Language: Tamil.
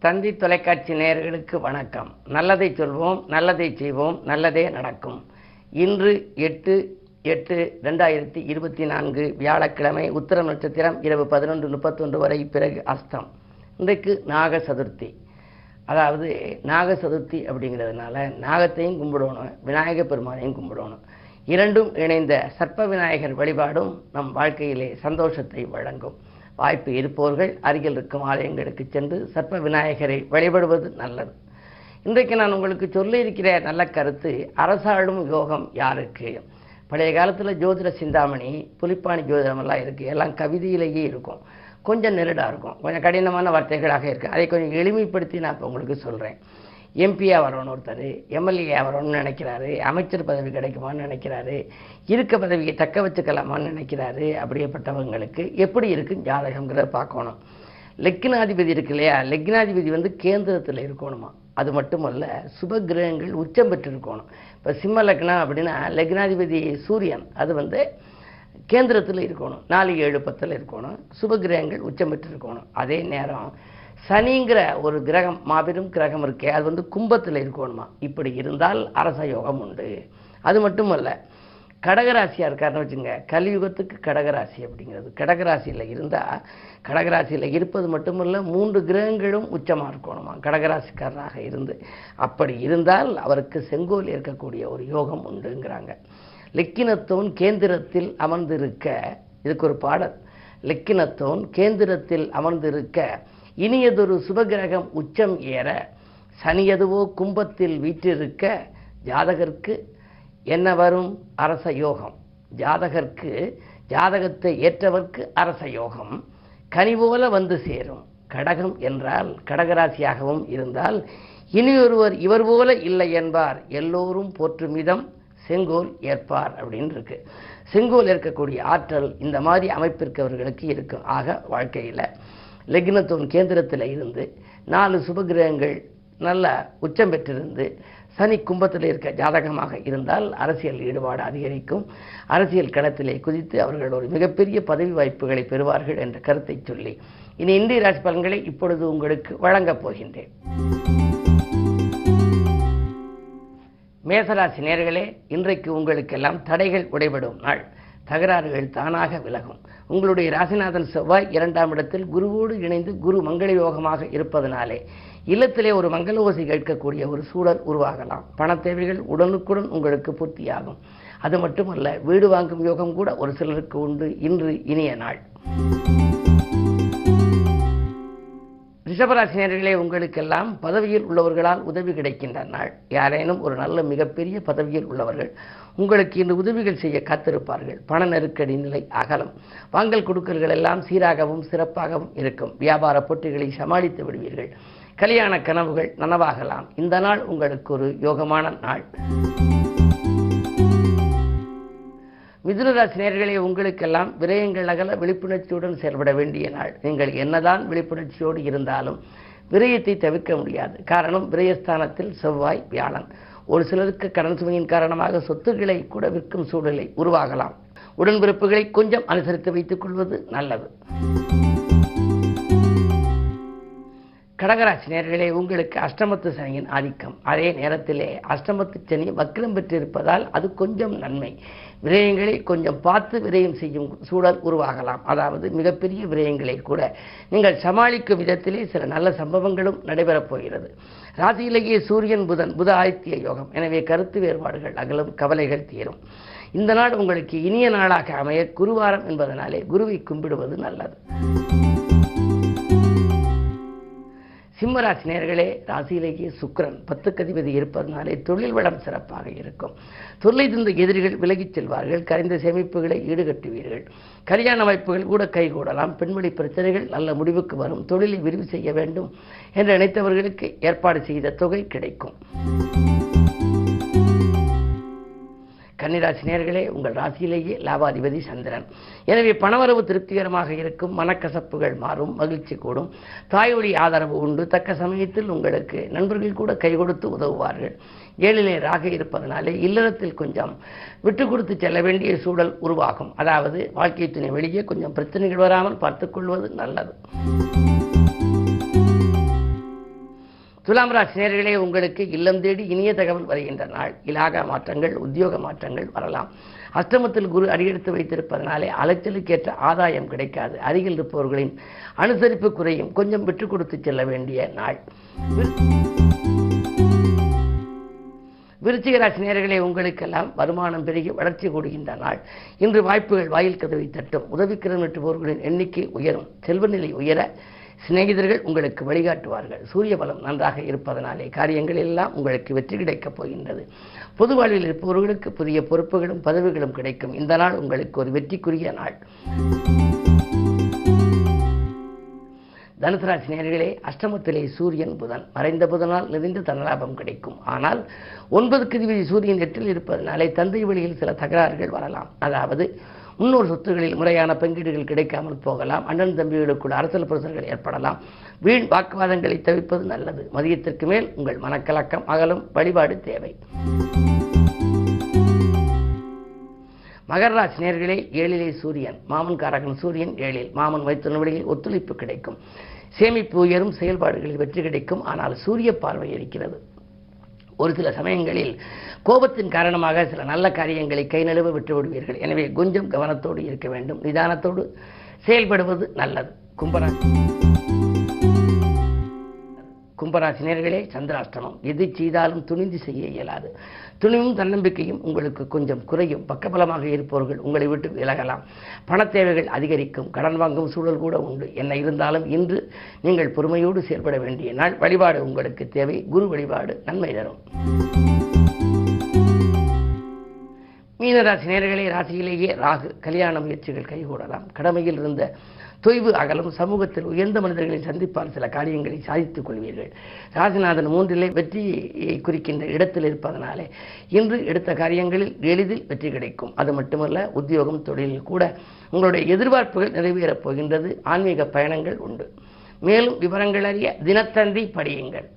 தந்தி தொலைக்காட்சி நேயர்களுக்கு வணக்கம். நல்லதை சொல்வோம், நல்லதை செய்வோம், நல்லதே நடக்கும். இன்று 8/8/2024 வியாழக்கிழமை, உத்திரம் நட்சத்திரம், இரவு 11:31 வரை, பிறகு அஸ்தம். இன்றைக்கு நாக சதுர்த்தி. அதாவது நாக சதுர்த்தி அப்படிங்கிறதுனால நாகத்தையும் கும்பிடணும், விநாயகர் பெருமானையும் கும்பிடணும். இரண்டும் இணைந்த சர்ப்ப விநாயகர் வழிபாடும் நம் வாழ்க்கையிலே சந்தோஷத்தை வழங்கும். வாய்ப்பு இருப்பவர்கள் அருகில் இருக்கும் ஆலயங்களுக்கு சென்று சர்ப்ப விநாயகரை வழிபடுவது நல்லது. இன்றைக்கு நான் உங்களுக்கு சொல்ல இருக்கிற நல்ல கருத்து, அரசாளும் யோகம் யாருக்கு? பழைய காலத்தில் ஜோதிட சிந்தாமணி, புலிப்பாணி ஜோதிடமெல்லாம் இருக்குது. எல்லாம் கவிதையிலேயே இருக்கும், கொஞ்சம் நெருடாக இருக்கும், கொஞ்சம் கடினமான வார்த்தைகளாக இருக்குது. அதை கொஞ்சம் எளிமைப்படுத்தி நான் இப்போ உங்களுக்கு சொல்கிறேன். எம்பியாக வரணும், ஒருத்தர் எம்எல்ஏ வரணும்னு நினைக்கிறாரு, அமைச்சர் பதவி கிடைக்குமான்னு நினைக்கிறாரு, இருக்க பதவியை தக்க வச்சுக்கலாமான்னு நினைக்கிறாரு. அப்படியேப்பட்டவங்களுக்கு எப்படி இருக்குது ஜாதகங்கிறத பார்க்கணும். லக்னாதிபதி இருக்கு இல்லையா, லக்னாதிபதி கேந்திரத்தில் இருக்கணுமா. அது மட்டுமல்ல, சுப கிரகங்கள் உச்சம் பெற்று இருக்கணும். இப்போ சிம்ம லக்னம் அப்படின்னா லக்னாதிபதி சூரியன், அது கேந்திரத்தில் இருக்கணும், 4, 7, 10 இருக்கணும். சுப கிரகங்கள் உச்சம் பெற்று இருக்கணும். அதே நேரம் சனிங்கிற ஒரு கிரகம், மாபெரும் கிரகம் இருக்கே, அது கும்பத்தில் இருக்கணுமா. இப்படி இருந்தால் அரச யோகம் உண்டு. அது மட்டுமல்ல, கடகராசியாக இருக்காருன்னு வச்சுங்க, கலியுகத்துக்கு கடகராசி அப்படிங்கிறது. கடகராசியில் இருந்தால், கடகராசியில் இருப்பது மட்டுமல்ல, 3 கிரகங்களும் உச்சமாக இருக்கணுமா கடகராசிக்காரராக இருந்து. அப்படி இருந்தால் அவருக்கு செங்கோல் இருக்கக்கூடிய ஒரு யோகம் உண்டுங்கிறாங்க. லக்கினத்தோன் கேந்திரத்தில் அமர்ந்திருக்க, இதுக்கு ஒரு பாடல். லக்கினத்தோன் கேந்திரத்தில் அமர்ந்திருக்க, இனியதொரு சுபகிரகம் உச்சம் ஏற, சனியதுவோ கும்பத்தில் வீற்றிருக்க, ஜாதகருக்கு என்ன வரும்? அரச யோகம். ஜாதகத்தை ஏற்றவர்க்கு அரச யோகம் கனிபோல வந்து சேரும். கடகம் என்றால் கடகராசியாகவும் இருந்தால், இனியொருவர் இவர் போல இல்லை என்பார், எல்லோரும் போற்றுமிதம் செங்கோல் ஏற்பார் அப்படின்னு இருக்கு. செங்கோல் ஏற்கக்கூடிய ஆற்றல் இந்த மாதிரி அமைப்பிற்கவர்களுக்கு இருக்கும். ஆக வாழ்க்கையில் லக்னத்தோன் கேந்திரத்தில் இருந்து 4 சுபகிரகங்கள் நல்ல உச்சம் பெற்றிருந்து சனி கும்பத்தில் இருக்க ஜாதகமாக இருந்தால் அரசியல் ஈடுபாடு அதிகரிக்கும். அரசியல் களத்திலே குதித்து அவர்கள் ஒரு மிகப்பெரிய பதவி வாய்ப்புகளை பெறுவார்கள் என்ற கருத்தை சொல்லி இனி இந்திய ராசி பலன்களை இப்பொழுது உங்களுக்கு வழங்கப் போகின்றேன். மேசராசி நேயர்களே, இன்றைக்கு உங்களுக்கெல்லாம் தடைகள் உடைபடும் நாள். தகராறுகள் தானாக விலகும். உங்களுடைய ராசிநாதன் செவ்வாய் 2ஆம் இடத்தில் குருவோடு இணைந்து குரு மங்கள யோகமாக இருப்பதனாலே இல்லத்திலே ஒரு மங்கள ஓசை கேட்கக்கூடிய ஒரு சூழல் உருவாகலாம். பண தேவைகள் உடனுக்குடன் உங்களுக்கு பூர்த்தியாகும். அது மட்டுமல்ல, வீடு வாங்கும் யோகம் கூட ஒரு சிலருக்கு உண்டு. இன்று இனிய நாள். ரிஷபராசினியர்களே, உங்களுக்கெல்லாம் பதவியில் உள்ளவர்களால் உதவி கிடைக்கின்ற நாள். யாரேனும் ஒரு நல்ல மிகப்பெரிய பதவியில் உள்ளவர்கள் உங்களுக்கு இன்று உதவிகள் செய்ய காத்திருப்பார்கள். பண நெருக்கடி நிலை அகலம். வாங்கல் கொடுக்கல்கள் எல்லாம் சீராகவும் சிறப்பாகவும் இருக்கும். வியாபார போட்டிகளை சமாளித்து விடுவீர்கள். கல்யாண கனவுகள் நனவாகலாம். இந்த நாள் உங்களுக்கு ஒரு யோகமான நாள். மிதுனராசி நேயர்களே, உங்களுக்கெல்லாம் விரயங்கள் அகல விழிப்புணர்ச்சியுடன் செயல்பட வேண்டிய நாள். நீங்கள் என்னதான் விழிப்புணர்ச்சியோடு இருந்தாலும் விரயத்தை தவிர்க்க முடியாது. காரணம், விரயஸ்தானத்தில் செவ்வாய் வியாழன். ஒரு சிலருக்கு கடன் சுமையின் காரணமாக சொத்துக்களை கூட விற்கும் சூழ்நிலை உருவாகலாம். உடன்பிறப்புகளை கொஞ்சம் அனுசரித்து வைத்துக் கொள்வது நல்லது. கடகராசி நேயர்களே, உங்களுக்கு அஷ்டமத்து சனியின் ஆதிக்கம். அதே நேரத்திலே அஷ்டமத்து சனி வக்ரம் பெற்றிருப்பதால் அது கொஞ்சம் நன்மை. விரயங்களை கொஞ்சம் பார்த்து விரயம் செய்யும் சூழல் உருவாகலாம். அதாவது மிகப்பெரிய விரயங்களை கூட நீங்கள் சமாளிக்கும் விதத்திலே சில நல்ல சம்பவங்களும் நடைபெறப் போகிறது. ராசியிலேயே சூரியன் புத ஆதித்ய யோகம். எனவே கருத்து வேறுபாடுகள் அகலும், கவலைகள் தீரும். இந்த நாள் உங்களுக்கு இனிய நாளாக அமைய குருவாரம் என்பதனாலே குருவை கும்பிடுவது நல்லது. சிம்மராசி நேயர்களே, ராசியிலேயே சுக்கிரன் 10க்கு அதிபதி இருப்பதனாலே தொழில் வளம் சிறப்பாக இருக்கும். தொல்லை தந்த எதிரிகள் விலகிச் செல்வார்கள். கரைந்த சேமிப்புகளை ஈடுகட்டுவீர்கள். கல்யாண வாய்ப்புகள் கூட கைகூடலாம். பெண்வெளி பிரச்சனைகள் நல்ல முடிவுக்கு வரும். தொழிலை விரிவு செய்ய வேண்டும் என்று நினைத்தவர்களுக்கு ஏற்பாடு செய்த தொகை கிடைக்கும். கன்னிராசி நேயர்களே, உங்கள் ராசியிலேயே லாபாதிபதி சந்திரன். எனவே பணவரவு திருப்திகரமாக இருக்கும். மனக்கசப்புகள் மாறும், மகிழ்ச்சி கூடும். தாய்வழி ஆதரவு உண்டு. தக்க சமயத்தில் உங்களுக்கு நண்பர்கள் கூட கை கொடுத்து உதவுவார்கள். 7லே ராகு இருப்பதனாலே இல்லறத்தில் கொஞ்சம் விட்டு கொடுத்து செல்ல வேண்டிய சூழல் உருவாகும். அதாவது வாழ்க்கை துணை வெளியே கொஞ்சம் பிரச்சனைகள் வராமல் பார்த்துக் கொள்வது நல்லது. துலாம் ராசி நேயர்களே, உங்களுக்கு இல்லம் தேடி இனிய தகவல் வருகின்ற நாள். இலாகா மாற்றங்கள், உத்தியோக மாற்றங்கள் வரலாம். அஷ்டமத்தில் குரு அடியெடுத்து வைத்திருப்பதனாலே அலைச்சலுக்கேற்ற ஆதாயம் கிடைக்காது. அருகில் இருப்பவர்களின் அனுசரிப்பு குறையும். கொஞ்சம் விட்டுக் கொடுத்து செல்ல வேண்டிய நாள். விருச்சிக ராசி நேயர்களே, உங்களுக்கெல்லாம் வருமானம் பெருகி வளர்ச்சி கூடுகின்ற நாள். இன்று வாய்ப்புகள் வாயில் கதவை தட்டும். உதவிக்கரம் எட்டுபவர்களின் எண்ணிக்கை உயரும். செல்வநிலை உயர சிநேகிதர்கள் உங்களுக்கு வழிகாட்டுவார்கள். சூரிய பலம் நன்றாக இருப்பதனாலே காரியங்கள் எல்லாம் உங்களுக்கு வெற்றி கிடைக்கப் போகின்றது. பொது வாழ்வில் இருப்பவர்களுக்கு புதிய பொறுப்புகளும் பதவிகளும் கிடைக்கும். இந்த நாள் உங்களுக்கு ஒரு வெற்றிக்குரிய நாள். தனுசு ராசி நேயர்களே, அஷ்டமத்திலே சூரியன் புதன். மறைந்த புதனால் நிறைந்த தனலாபம் கிடைக்கும். ஆனால் 9க்கு அதிபதி சூரியன் 8ல் இருப்பதனாலே தந்தை வழியில் சில தகராறுகள் வரலாம். அதாவது முன்னோர் சொத்துகளில் முறையான பங்கீடுகள் கிடைக்காமல் போகலாம். அண்ணன் தம்பிகளுக்குள் அரசியல் பிரச்சனைகள் ஏற்படலாம். வீண் வாக்குவாதங்களை தவிர்ப்பது நல்லது. மதியத்திற்கு மேல் உங்கள் மனக்கலக்கம் அகலும். வழிபாடு தேவை. மகர ராசி நேயர்களே, 7லே சூரியன். மாமன் காரகன் சூரியன் 7ல். மாமன் வைத்துள்ள வழியில் ஒத்துழைப்பு கிடைக்கும். சேமிப்பு உயரும். செயல்பாடுகளில் வெற்றி கிடைக்கும். ஆனால் சூரிய பார்வை இருக்கிறது. ஒரு சில சமயங்களில் கோபத்தின் காரணமாக சில நல்ல காரியங்களை கை நழுவ விட்டுவிடுவீர்கள். எனவே கொஞ்சம் கவனத்தோடு இருக்க வேண்டும். நிதானத்தோடு செயல்படுவது நல்லது. கும்பராசி நேயர்களே, சந்திராஷ்டமம். எது செய்தாலும் துணிந்து செய்ய இயலாது. துணிவும் தன்னம்பிக்கையும் உங்களுக்கு கொஞ்சம் குறையும். பக்கபலமாக இருப்பவர்கள் உங்களை விட்டு விலகலாம். பண தேவைகள் அதிகரிக்கும். கடன் வாங்கும் சூழல் கூட உண்டு. என்ன இருந்தாலும் இன்று நீங்கள் பொறுமையோடு செயல்பட வேண்டிய நாள். வழிபாடு உங்களுக்கு தேவை. குரு வழிபாடு நன்மை தரும். மீனராசி நேயர்களே, ராசியிலேயே ராகு. கல்யாண முயற்சிகள் கைகூடலாம். கடமையில் இருந்த தொய்வு அகலும். சமூகத்தில் உயர்ந்த மனிதர்களை சந்திப்பால் சில காரியங்களை சாதித்துக் கொள்வீர்கள். ராசிநாதன் 3லே வெற்றியை குறிக்கின்ற இடத்தில் இருப்பதனாலே இன்று எடுத்த காரியங்களில் எளிதில் வெற்றி கிடைக்கும். அது மட்டுமல்ல, உத்தியோகம் தொழிலில் கூட உங்களுடைய எதிர்பார்ப்புகள் நிறைவேறப் போகின்றது. ஆன்மீக பயணங்கள் உண்டு. மேலும் விவரங்கள் அறிய தினத்தந்தி படியுங்கள்.